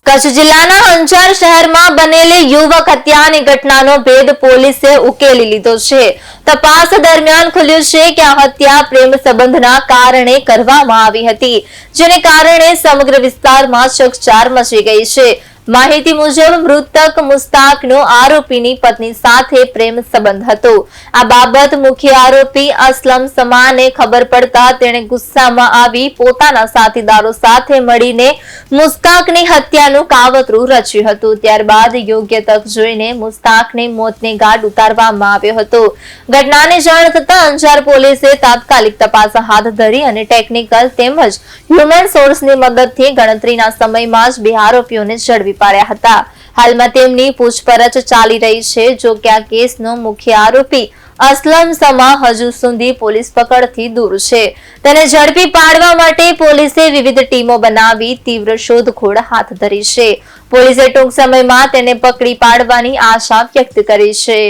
કચ્છ જિલ્લાના અંજાર શહેરમાં બનેલી યુવક હત્યાની ઘટનાનો ભેદ પોલીસે ઉકેલી લીધો છે। તપાસ દરમિયાન ખુલ્યું છે કે આ હત્યા પ્રેમ સંબંધના કારણે કરવામાં આવી હતી, જેને કારણે સમગ્ર વિસ્તારમાં ચકચાર મચી ગઈ છે। માહિતી મુજબ મૃતક મુસ્તાકનો આરોપીની પત્ની સાથે પ્રેમ સંબંધ હતો। આ બાબત મુખ્ય આરોપી અસલમ સમાને ખબર પડતા તેણે ગુસ્સામાં આવી પોતાના સાથીદારો સાથે મળીને મુસ્તાકની હત્યાનું કાવતરું રચ્યું હતું। ત્યારબાદ યોગ્ય તક જોઈને મુસ્તાકને મોતને ઘાટ ઉતારવામાં આવ્યો હતો। ઘટનાની જાણ થતાં અંજાર પોલીસે તાત્કાલિક તપાસ હાથ ધરી અને ટેકનિકલ તેમજ હ્યુમન સોર્સની મદદથી ગણતરીના સમયમાં જ બે આરોપીઓને ઝડપી પાડ્યા હતા। હાલમાં તેમની પૂછપરછ ચાલી રહી છે। જો કે આ કેસનો મુખ્ય આરોપી અસલમ સમા હજુ સુધી પોલીસ પકડથી દૂર છે। તેને ઝડપી પાડવા માટે પોલીસે વિવિધ ટીમો બનાવી તીવ્ર શોધખોળ હાથ ધરી છે। પોલીસે ટૂંક સમયમાં તેને પકડી પાડવાની આશા વ્યક્ત કરી છે।